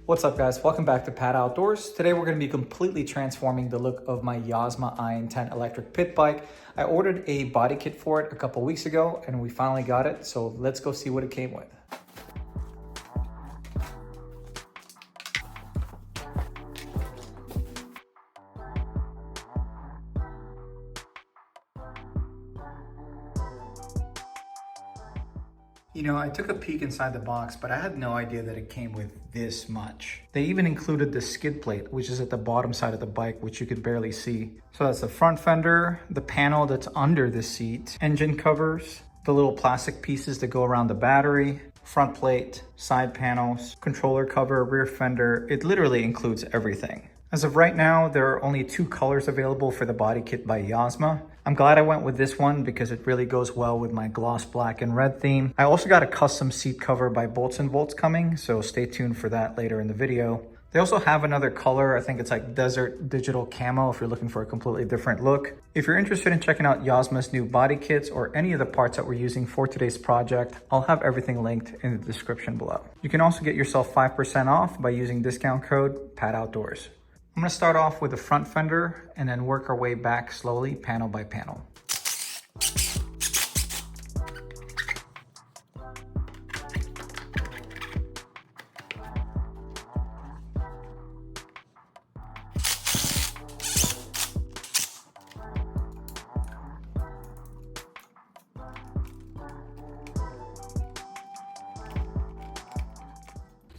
What's up guys, welcome back to Pat Outdoors. Today we're going to be completely transforming the look of my Yozma IN10 electric pit bike. I ordered a body kit for it a couple weeks ago and we finally got it, so let's go see what it came with. You know, I took a peek inside the box, but I had no idea that it came with this much. They even included the skid plate, which is at the bottom side of the bike, which you could barely see. So that's the front fender, the panel that's under the seat, engine covers, the little plastic pieces that go around the battery, front plate, side panels, controller cover, rear fender. It literally includes everything. As of right now, there are only 2 colors available for the body kit by Yozma. I'm glad I went with this one because it really goes well with my gloss black and red theme. I also got a custom seat cover by Bolts & Volts coming, so stay tuned for that later in the video. They also have another color, I think it's like desert digital camo if you're looking for a completely different look. If you're interested in checking out Yozma's new body kits or any of the parts that we're using for today's project, I'll have everything linked in the description below. You can also get yourself 5% off by using discount code PATOutdoors. I'm going to start off with the front fender and then work our way back slowly, panel by panel.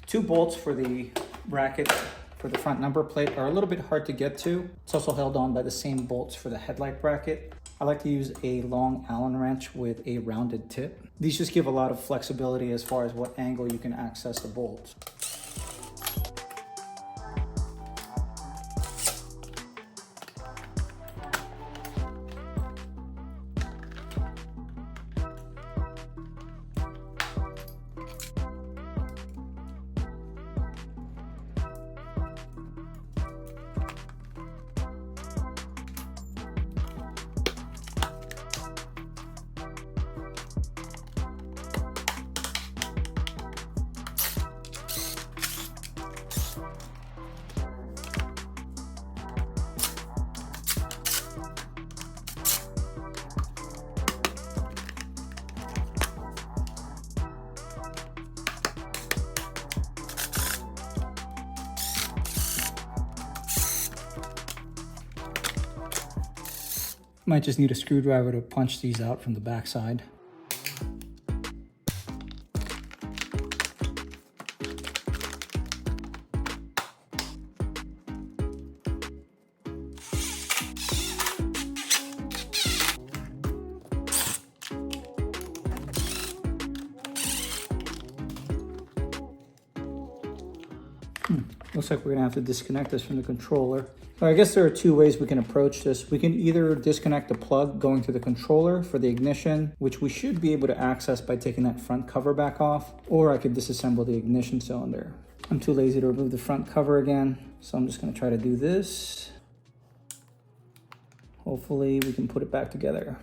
Two bolts for the bracket for the front number plate are a little bit hard to get to. It's also held on by the same bolts for the headlight bracket. I like to use a long Allen wrench with a rounded tip. These just give a lot of flexibility as far as what angle you can access the bolts. Might just need a screwdriver to punch these out from the back side. Looks like we're gonna have to disconnect this from the controller. I guess there are 2 ways we can approach this. We can either disconnect the plug going to the controller for the ignition, which we should be able to access by taking that front cover back off, or I could disassemble the ignition cylinder. I'm too lazy to remove the front cover again, so I'm just gonna try to do this. Hopefully we can put it back together.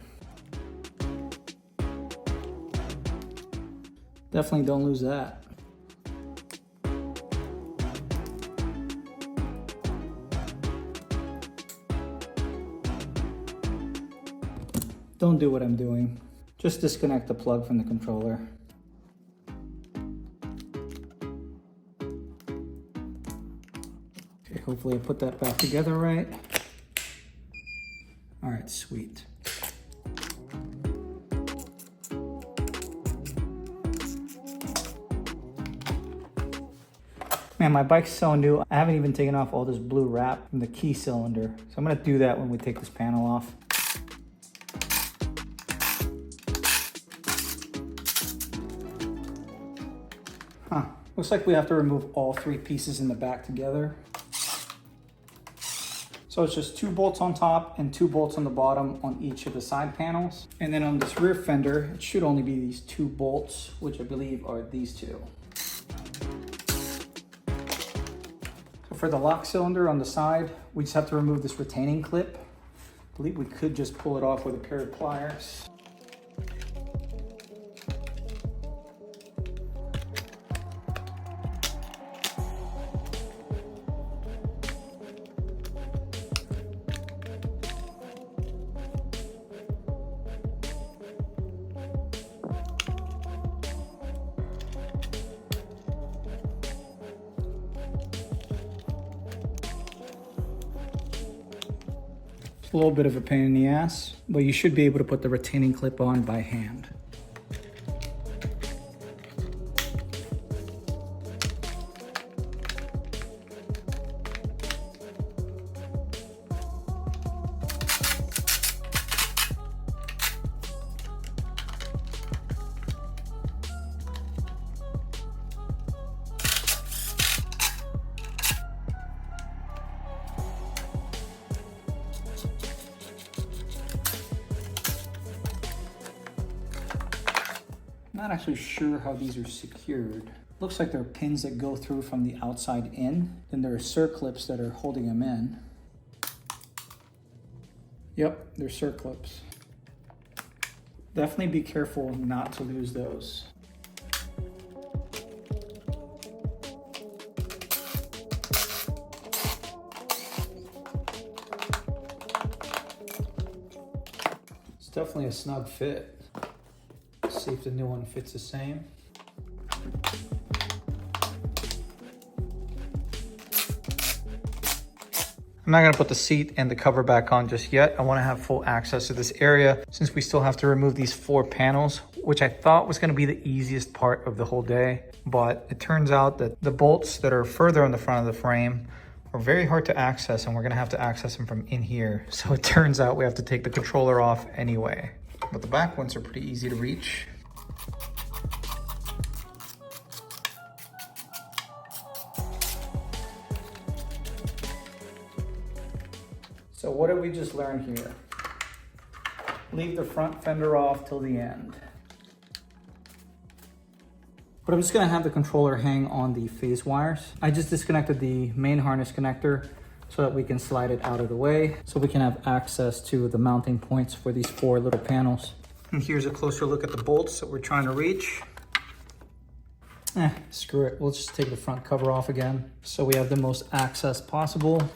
Definitely don't lose that. Don't do what I'm doing. Just disconnect the plug from the controller. Okay, hopefully I put that back together right. All right, sweet. Man, my bike's so new. I haven't even taken off all this blue wrap from the key cylinder. So I'm gonna do that when we take this panel off. Looks like we have to remove all 3 pieces in the back together. So it's just 2 bolts on top and 2 bolts on the bottom on each of the side panels. And then on this rear fender, it should only be these 2 bolts, which I believe are these 2. So for the lock cylinder on the side, we just have to remove this retaining clip. I believe we could just pull it off with a pair of pliers. It's a little bit of a pain in the ass, but you should be able to put the retaining clip on by hand. Not actually sure how these are secured. Looks like there are pins that go through from the outside in. Then there are circlips that are holding them in. Yep, they're circlips. Definitely be careful not to lose those. It's definitely a snug fit. See if the new one fits the same. I'm not gonna put the seat and the cover back on just yet. I wanna have full access to this area since we still have to remove these 4 panels, which I thought was gonna be the easiest part of the whole day. But it turns out that the bolts that are further on the front of the frame are very hard to access, and we're gonna have to access them from in here. So it turns out we have to take the controller off anyway. But the back ones are pretty easy to reach. So what did we just learn here? Leave the front fender off till the end. But I'm just gonna have the controller hang on the phase wires. I just disconnected the main harness connector so that we can slide it out of the way, so we can have access to the mounting points for these 4 little panels. And here's a closer look at the bolts that we're trying to reach. Screw it, we'll just take the front cover off again so we have the most access possible.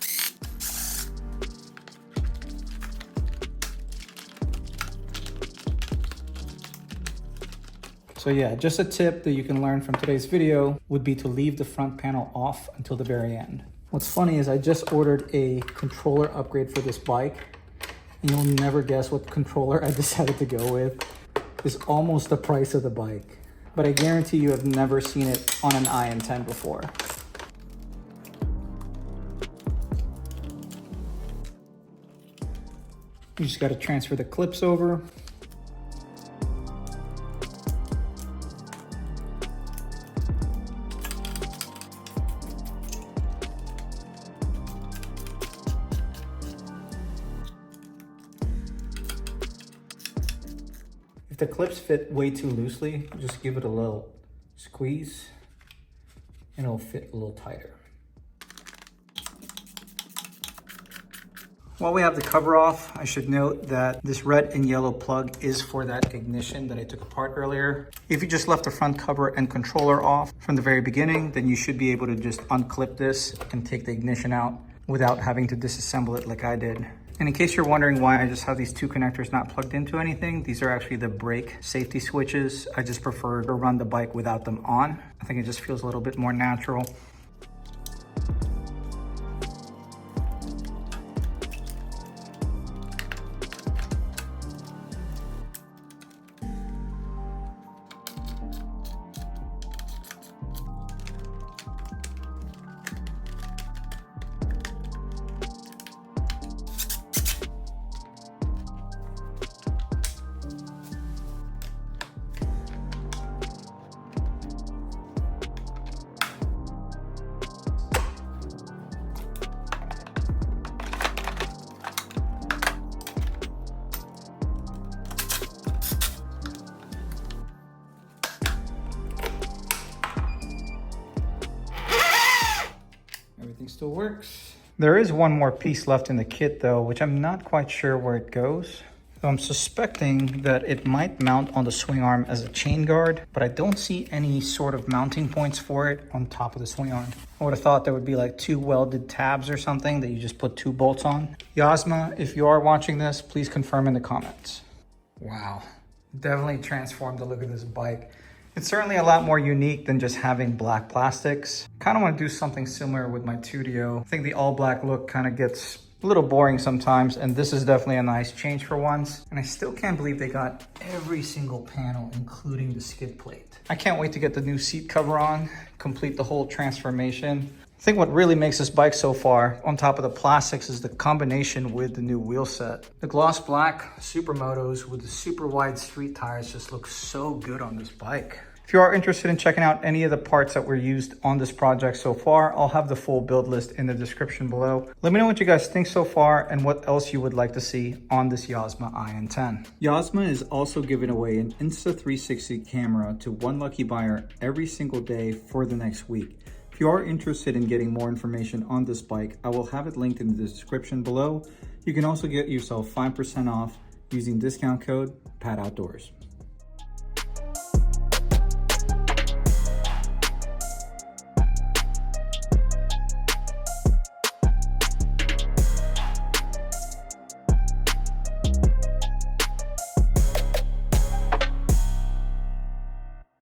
So yeah, just a tip that you can learn from today's video would be to leave the front panel off until the very end. What's funny is I just ordered a controller upgrade for this bike, and you'll never guess what controller I decided to go with. It's almost the price of the bike, but I guarantee you have never seen it on an IN10 before. You just got to transfer the clips over. If the clips fit way too loosely, just give it a little squeeze and it'll fit a little tighter. While we have the cover off, I should note that this red and yellow plug is for that ignition that I took apart earlier. If you just left the front cover and controller off from the very beginning, then you should be able to just unclip this and take the ignition out without having to disassemble it like I did. And in case you're wondering why I just have these 2 connectors not plugged into anything, these are actually the brake safety switches. I just prefer to run the bike without them on. I think it just feels a little bit more natural. Everything still works. There is one more piece left in the kit though, which I'm not quite sure where it goes. So I'm suspecting that it might mount on the swing arm as a chain guard, but I don't see any sort of mounting points for it on top of the swing arm. I would have thought there would be like 2 welded tabs or something that you just put 2 bolts on. Yozma, if you are watching this, please confirm in the comments. Wow, definitely transformed the look of this bike. It's certainly a lot more unique than just having black plastics. Kind of want to do something similar with my Tudio. I think the all black look kind of gets a little boring sometimes, and this is definitely a nice change for once. And I still can't believe they got every single panel, including the skid plate. I can't wait to get the new seat cover on, complete the whole transformation. I think what really makes this bike so far, on top of the plastics, is the combination with the new wheel set. The gloss black Supermotos with the super wide street tires just look so good on this bike. If you are interested in checking out any of the parts that were used on this project so far, I'll have the full build list in the description below. Let me know what you guys think so far and what else you would like to see on this Yozma IN10. Yozma is also giving away an Insta360 camera to one lucky buyer every single day for the next week. If you are interested in getting more information on this bike, I will have it linked in the description below. You can also get yourself 5% off using discount code PATOutdoors.